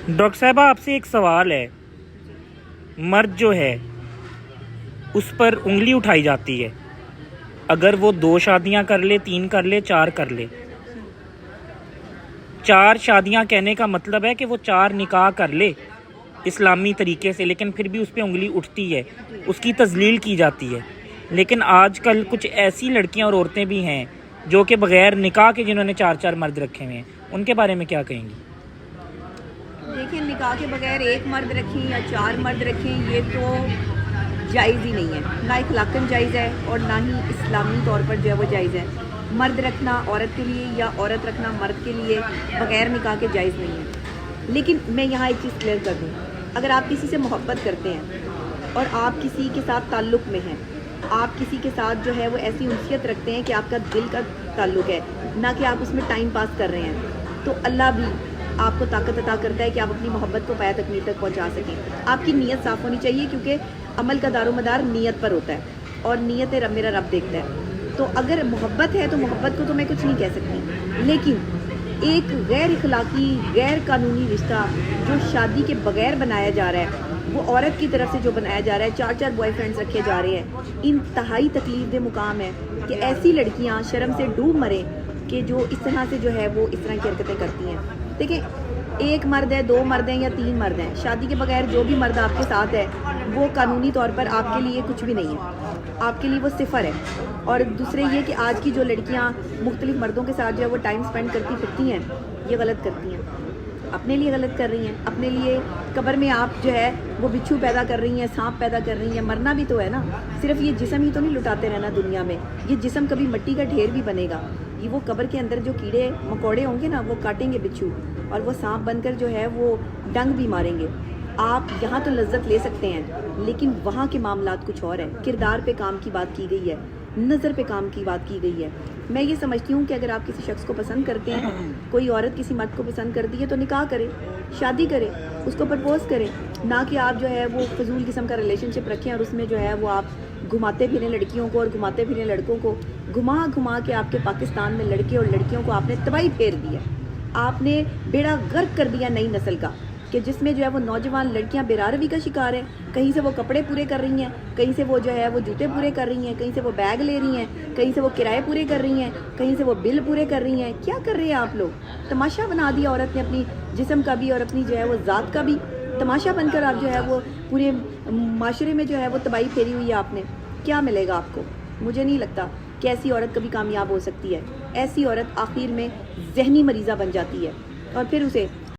Doctor صاحبہ آپ سے ایک سوال ہے، مرد جو ہے اس پر انگلی اٹھائی جاتی ہے اگر وہ 2 شادیاں کر لے، 3 کر لے، 4 کر لے۔ 4 شادیاں کہنے کا مطلب ہے کہ وہ 4 نکاح کر لے اسلامی طریقے سے، لیکن پھر بھی اس پہ انگلی اٹھتی ہے، اس کی تذلیل کی جاتی ہے۔ لیکن آج کل کچھ ایسی لڑکیاں اور عورتیں بھی ہیں جو کہ بغیر نکاح کے جنہوں نے 4 مرد رکھے ہوئے ہیں، ان کے بارے میں کیا کہیں گی؟ دیکھیں، نکاح کے بغیر 1 مرد رکھیں یا 4 مرد رکھیں، یہ تو جائز ہی نہیں ہے، نہ اخلاقاً جائز ہے اور نہ ہی اسلامی طور پر جو ہے وہ جائز ہے۔ مرد رکھنا عورت کے لیے یا عورت رکھنا مرد کے لیے بغیر نکاح کے جائز نہیں ہے۔ لیکن میں یہاں ایک چیز کلیئر کر دوں، اگر آپ کسی سے محبت کرتے ہیں اور آپ کسی کے ساتھ تعلق میں ہیں، آپ کسی کے ساتھ جو ہے وہ ایسی انسیت رکھتے ہیں کہ آپ کا دل کا تعلق ہے، نہ کہ آپ اس میں ٹائم پاس کر رہے ہیں، تو اللہ بھی آپ کو طاقت عطا کرتا ہے کہ آپ اپنی محبت کو پایہ تکمیل تک پہنچا سکیں۔ آپ کی نیت صاف ہونی چاہیے، کیونکہ عمل کا دار و مدار نیت پر ہوتا ہے اور نیت میرا رب دیکھتا ہے۔ تو اگر محبت ہے تو محبت کو تو میں کچھ نہیں کہہ سکتی، لیکن ایک غیر اخلاقی غیر قانونی رشتہ جو شادی کے بغیر بنایا جا رہا ہے، وہ عورت کی طرف سے جو بنایا جا رہا ہے، 4 بوائے فرینڈز رکھے جا رہے ہیں، انتہائی تکلیف دہ مقام ہے کہ ایسی لڑکیاں شرم سے ڈوب مریں کہ جو اس طرح سے جو ہے وہ اس طرح کی حرکتیں کرتی ہیں۔ دیکھیں، 1 مرد ہے، 2 مرد ہیں یا 3 مرد ہیں، شادی کے بغیر جو بھی مرد آپ کے ساتھ ہے وہ قانونی طور پر آپ کے لیے کچھ بھی نہیں ہے، آپ کے لیے وہ صفر ہے۔ اور دوسرے یہ کہ آج کی جو لڑکیاں مختلف مردوں کے ساتھ جو ہے وہ ٹائم سپینڈ کرتی پھرتی ہیں، یہ غلط کرتی ہیں، اپنے لیے غلط کر رہی ہیں، اپنے لیے قبر میں آپ جو ہے وہ بچھو پیدا کر رہی ہیں، سانپ پیدا کر رہی ہیں۔ مرنا بھی تو ہے نا، صرف یہ جسم ہی تو نہیں لٹاتے رہنا دنیا میں، یہ جسم کبھی مٹی کا ڈھیر بھی بنے گا، یہ وہ قبر کے اندر جو کیڑے مکوڑے ہوں گے نا، وہ کاٹیں گے بچھو، اور وہ سانپ بن کر جو ہے وہ ڈنگ بھی ماریں گے۔ آپ یہاں تو لذت لے سکتے ہیں، لیکن وہاں کے معاملات کچھ اور ہیں۔ کردار پہ کام کی بات کی گئی ہے، نظر پہ کام کی بات کی گئی ہے۔ میں یہ سمجھتی ہوں کہ اگر آپ کسی شخص کو پسند کرتے ہیں، کوئی عورت کسی مرد کو پسند کرتی ہے تو نکاح کرے، شادی کرے، اس کو پرپوز کرے، نہ کہ آپ جو ہے وہ فضول قسم کا ریلیشن شپ رکھیں اور اس میں جو ہے وہ آپ گھماتے پھریں لڑکیوں کو اور گھماتے پھریں لڑکوں کو، گھما کے آپ کے پاکستان میں لڑکے اور لڑکیوں کو آپ نے تباہی پھیر دی ہے، آپ نے بیڑا غرق کر دیا نئی نسل کا، کہ جس میں جو ہے وہ نوجوان لڑکیاں بےراروی کا شکار ہیں، کہیں سے وہ کپڑے پورے کر رہی ہیں، کہیں سے وہ جو ہے وہ جوتے پورے کر رہی ہیں، کہیں سے وہ بیگ لے رہی ہیں، کہیں سے وہ کرائے پورے کر رہی ہیں، کہیں سے وہ بل پورے کر رہی ہیں۔ کیا کر رہے ہیں آپ لوگ؟ تماشا بنا دیا عورت نے اپنی جسم کا بھی اور اپنی جو ہے وہ ذات کا بھی، تماشا بن کر آپ جو ہے وہ پورے معاشرے میں جو ہے وہ تباہی پھیری ہوئی ہے آپ نے۔ کیا ملے گا آپ کو؟ مجھے نہیں لگتا کہ ایسی عورت کبھی کامیاب ہو سکتی ہے۔ ایسی عورت آخر میں ذہنی مریضہ بن جاتی ہے اور پھر اسے